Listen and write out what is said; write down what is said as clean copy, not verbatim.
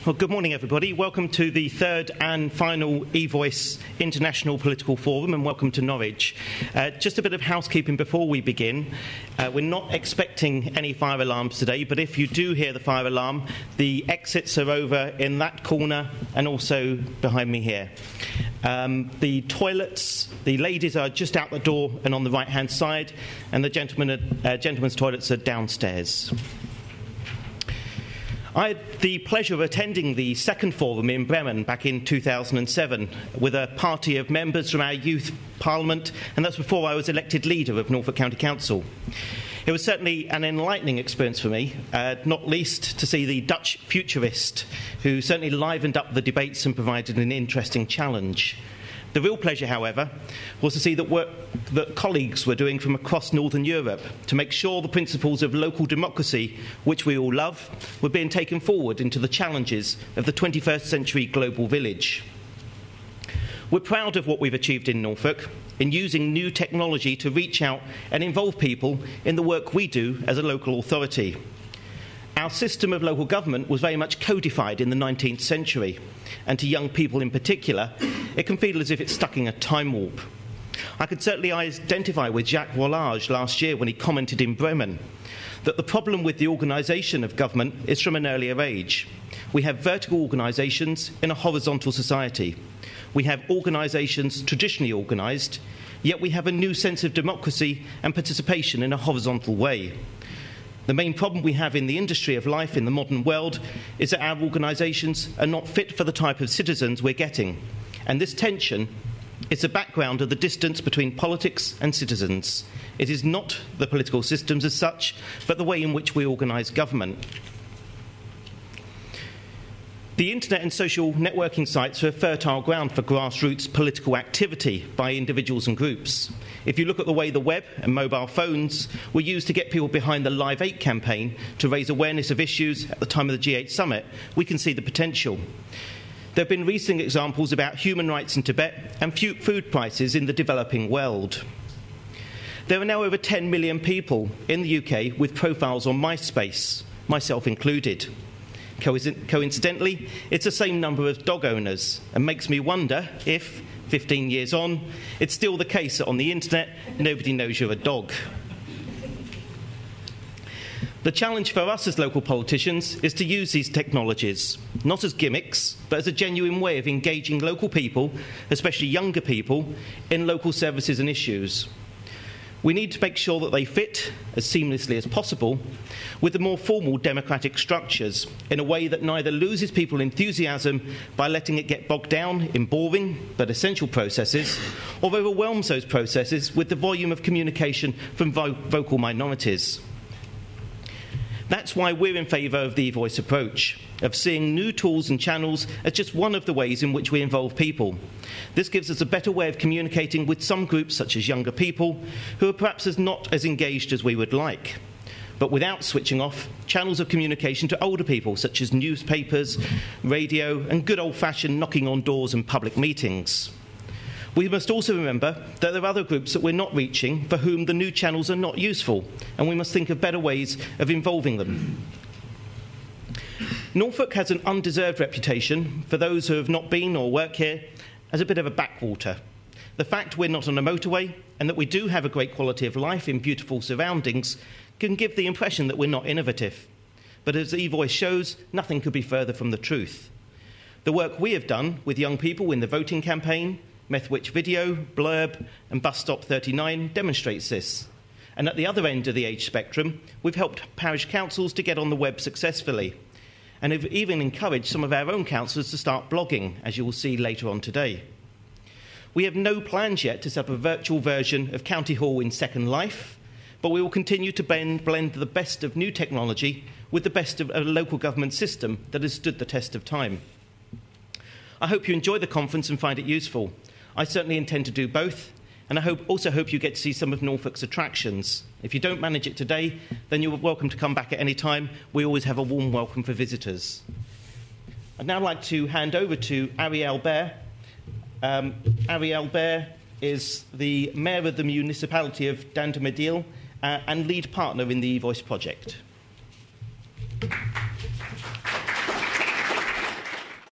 Well, good morning, everybody. Welcome to the third and final evoice International Political Forum, and welcome to Norwich. Just a bit of housekeeping before we begin. We're not expecting any fire alarms today, but if you do hear the fire alarm, the exits are over in that corner and also behind me here. The toilets, the ladies are just out the door and on the right-hand side, and the gentlemen's toilets are downstairs. I had the pleasure of attending the second forum in Bremen back in 2007 with a party of members from our youth parliament, and that's before I was elected leader of Norfolk County Council. It was certainly an enlightening experience for me, not least to see the Dutch futurist, who certainly livened up the debates and provided an interesting challenge. The real pleasure, however, was to see the work that colleagues were doing from across Northern Europe to make sure the principles of local democracy, which we all love, were being taken forward into the challenges of the 21st century global village. We're proud of what we've achieved in Norfolk in using new technology to reach out and involve people in the work we do as a local authority. Our system of local government was very much codified in the 19th century, and to young people in particular, it can feel as if it's stuck in a time warp. I could certainly identify with Jacques Wallage last year when he commented in Bremen that the problem with the organisation of government is from an earlier age. We have vertical organisations in a horizontal society. We have organisations traditionally organised, yet we have a new sense of democracy and participation in a horizontal way. The main problem we have in the industry of life in the modern world is that our organisations are not fit for the type of citizens we're getting. And this tension is the background of the distance between politics and citizens. It is not the political systems as such, but the way in which we organise government. The internet and social networking sites are a fertile ground for grassroots political activity by individuals and groups. If you look at the way the web and mobile phones were used to get people behind the Live 8 campaign to raise awareness of issues at the time of the G8 summit, we can see the potential. There have been recent examples about human rights in Tibet and food prices in the developing world. There are now over 10 million people in the UK with profiles on MySpace, myself included. Coincidentally, it's the same number of dog owners, and makes me wonder if, 15 years on, it's still the case that on the internet nobody knows you're a dog. The challenge for us as local politicians is to use these technologies, not as gimmicks, but as a genuine way of engaging local people, especially younger people, in local services and issues. We need to make sure that they fit, as seamlessly as possible, with the more formal democratic structures in a way that neither loses people enthusiasm by letting it get bogged down in boring but essential processes, or overwhelms those processes with the volume of communication from vocal minorities. That's why we're in favour of the evoice approach, of seeing new tools and channels as just one of the ways in which we involve people. This gives us a better way of communicating with some groups, such as younger people, who are perhaps not as engaged as we would like, but without switching off channels of communication to older people, such as newspapers, radio, and good old-fashioned knocking on doors and public meetings. We must also remember that there are other groups that we're not reaching for whom the new channels are not useful, and we must think of better ways of involving them. Norfolk has an undeserved reputation, for those who have not been or work here, as a bit of a backwater. The fact we're not on a motorway and that we do have a great quality of life in beautiful surroundings can give the impression that we're not innovative. But as evoice shows, nothing could be further from the truth. The work we have done with young people in the voting campaign, Methwich Video, Blurb and Bus Stop 39 demonstrates this. And at the other end of the age spectrum, we've helped parish councils to get on the web successfully, and have even encouraged some of our own councillors to start blogging, as you will see later on today. We have no plans yet to set up a virtual version of County Hall in Second Life, but we will continue to blend the best of new technology with the best of a local government system that has stood the test of time. I hope you enjoy the conference and find it useful. I certainly intend to do both, and I also hope you get to see some of Norfolk's attractions. If you don't manage it today, then you're welcome to come back at any time. We always have a warm welcome for visitors. I'd now like to hand over to Ariel Baer. Ariel Baer is the Mayor of the municipality of Dandemedil and lead partner in the evoice project.